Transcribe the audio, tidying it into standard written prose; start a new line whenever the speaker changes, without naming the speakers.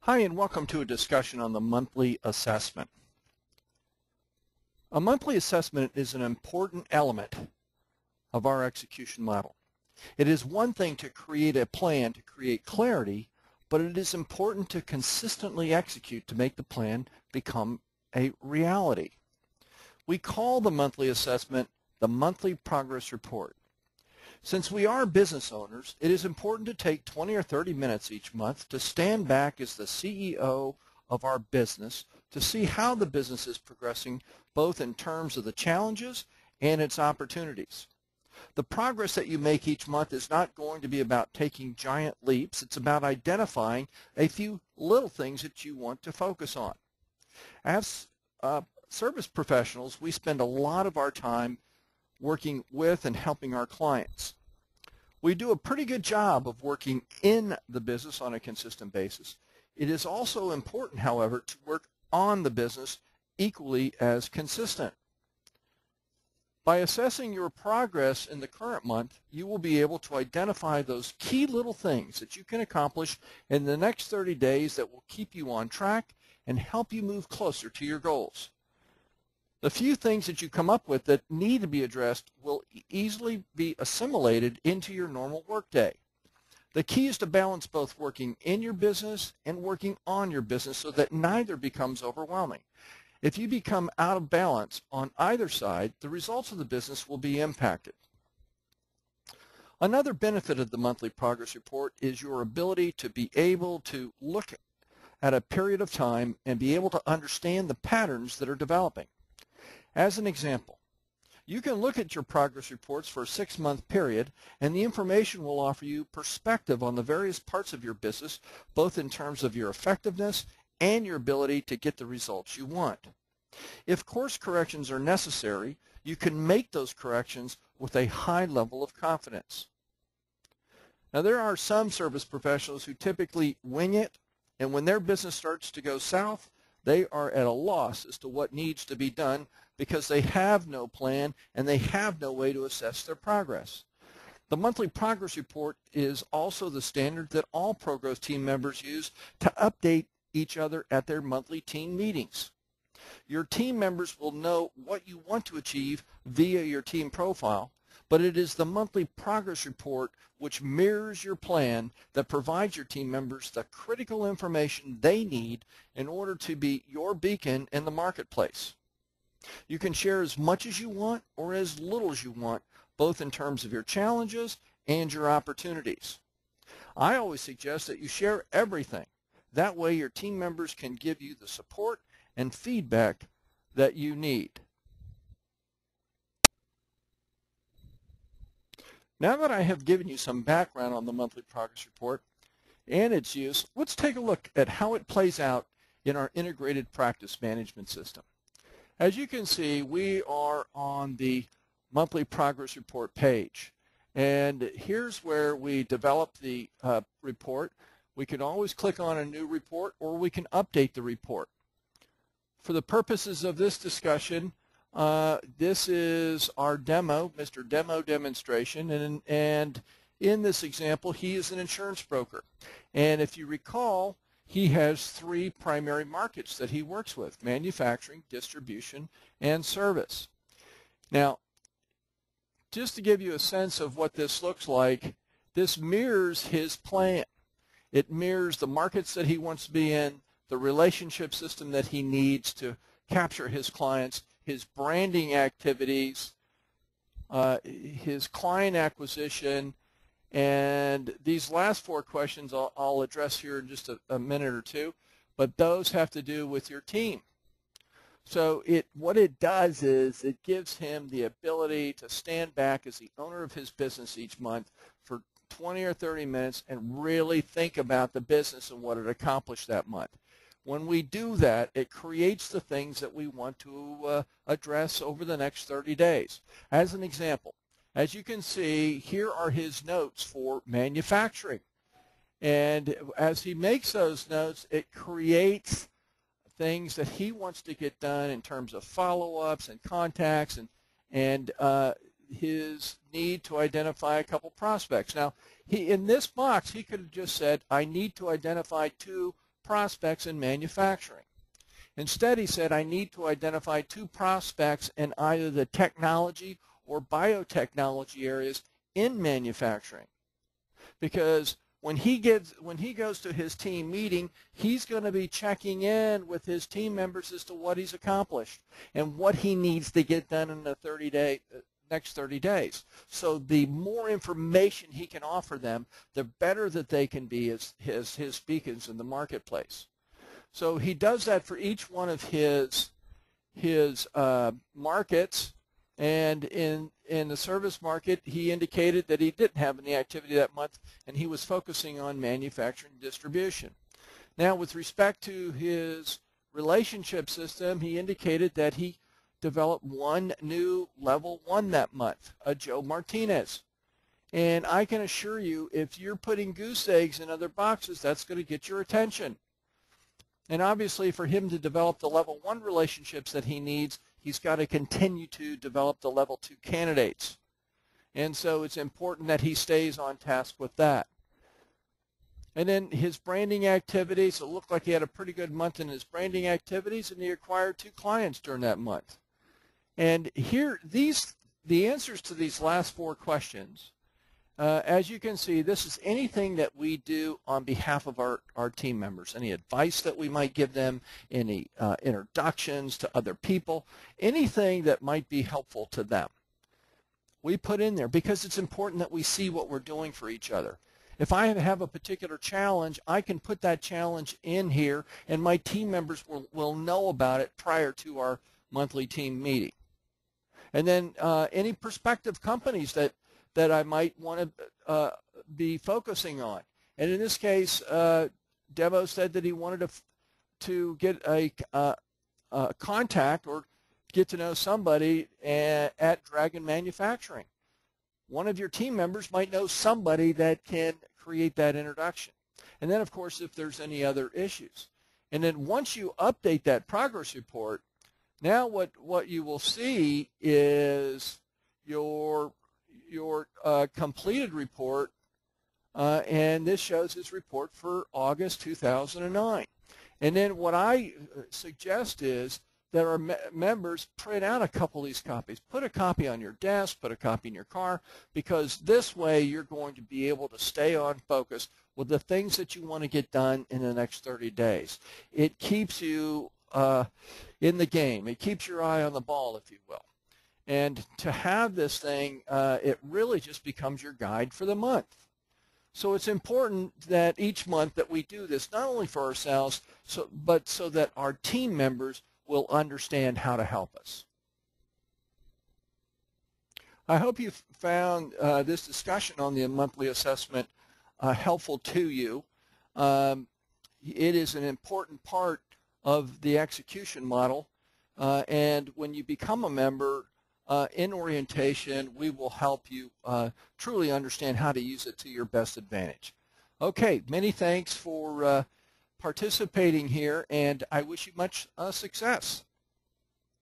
Hi, and welcome to a discussion on the monthly assessment. A monthly assessment is an important element of our execution model. It is one thing to create a plan to create clarity, but it is important to consistently execute to make the plan become a reality. We call the monthly assessment the monthly progress report. Since we are business owners, it is important to take 20 or 30 minutes each month to stand back as the CEO of our business to see how the business is progressing, both in terms of the challenges and its opportunities. The progress that you make each month is not going to be about taking giant leaps. It's about identifying a few little things that you want to focus on. As service professionals, we spend a lot of our time working with and helping our clients. We do a pretty good job of working in the business on a consistent basis. It is also important, however, to work on the business equally as consistent. By assessing your progress in the current month, you will be able to identify those key little things that you can accomplish in the next 30 days that will keep you on track and help you move closer to your goals. The few things that you come up with that need to be addressed will easily be assimilated into your normal workday. The key is to balance both working in your business and working on your business so that neither becomes overwhelming. If you become out of balance on either side, the results of the business will be impacted. Another benefit of the monthly progress report is your ability to be able to look at a period of time and be able to understand the patterns that are developing. As an example, you can look at your progress reports for a 6-month period, and the information will offer you perspective on the various parts of your business, both in terms of your effectiveness and your ability to get the results you want. If course corrections are necessary, you can make those corrections with a high level of confidence. Now, there are some service professionals who typically wing it, and when their business starts to go south, they are at a loss as to what needs to be done because they have no plan and they have no way to assess their progress. The monthly progress report is also the standard that all ProGrowth team members use to update each other at their monthly team meetings. Your team members will know what you want to achieve via your team profile, but it is the monthly progress report which mirrors your plan that provides your team members the critical information they need in order to be your beacon in the marketplace. You can share as much as you want or as little as you want, both in terms of your challenges and your opportunities. I always suggest that you share everything. That way your team members can give you the support and feedback that you need. Now that I have given you some background on the monthly progress report and its use, let's take a look at how it plays out in our integrated practice management system. As you can see, we are on the monthly progress report page, and here's where we develop the report. We can always click on a new report, or we can update the report. For the purposes of this discussion, this is our demo, Mr. Demo demonstration, and in this example, he is an insurance broker. And if you recall, he has 3 primary markets that he works with: manufacturing, distribution, and service. Now, just to give you a sense of what this looks like, this mirrors his plan. It mirrors the markets that he wants to be in, the relationship system that he needs to capture his clients, his branding activities, his client acquisition, and these last 4 questions I'll address here in just a minute or two, but those have to do with your team. So what it does is it gives him the ability to stand back as the owner of his business each month for 20 or 30 minutes and really think about the business and what it accomplished that month. When we do that, it creates the things that we want to address over the next 30 days. As an example, as you can see, here are his notes for manufacturing. And as he makes those notes, it creates things that he wants to get done in terms of follow-ups and contacts and his need to identify a couple prospects. Now, in this box, he could have just said, I need to identify 2 prospects in manufacturing. Instead, he said, I need to identify 2 prospects in either the technology or biotechnology areas in manufacturing. Because when he goes to his team meeting, he's going to be checking in with his team members as to what he's accomplished and what he needs to get done in the next 30 days. So the more information he can offer them, the better that they can be as his beacons in the marketplace. So he does that for each one of his markets. And in the service market, he indicated that he didn't have any activity that month, and he was focusing on manufacturing distribution. Now, with respect to his relationship system, he indicated that he developed 1 new level 1 that month, a Joe Martinez. And I can assure you, if you're putting goose eggs in other boxes, that's going to get your attention. And obviously, for him to develop the level 1 relationships that he needs, he's got to continue to develop the level 2 candidates. And so it's important that he stays on task with that. And then his branding activities, it looked like he had a pretty good month in his branding activities, and he acquired 2 clients during that month. And here, the answers to these last 4 questions, as you can see, this is anything that we do on behalf of our team members, any advice that we might give them, any introductions to other people, anything that might be helpful to them. We put in there because it's important that we see what we're doing for each other. If I have a particular challenge, I can put that challenge in here, and my team members will know about it prior to our monthly team meeting. And then any prospective companies that I might want to be focusing on. And in this case, Devo said that he wanted to get a contact or get to know somebody at Dragon Manufacturing. One of your team members might know somebody that can create that introduction. And then, of course, if there's any other issues. And then once you update that progress report, now what you will see is your completed report, and this shows his report for August 2009. And then what I suggest is that our members print out a couple of these copies. Put a copy on your desk, put a copy in your car, because this way you're going to be able to stay on focus with the things that you want to get done in the next 30 days. It keeps you in the game. It keeps your eye on the ball, if you will. And to have this thing, it really just becomes your guide for the month. So it's important that each month that we do this, not only for ourselves, but so that our team members will understand how to help us. I hope you found this discussion on the monthly assessment helpful to you. It is an important part of the execution model, and when you become a member in orientation, we will help you truly understand how to use it to your best advantage. Okay, many thanks for participating here, and I wish you much success.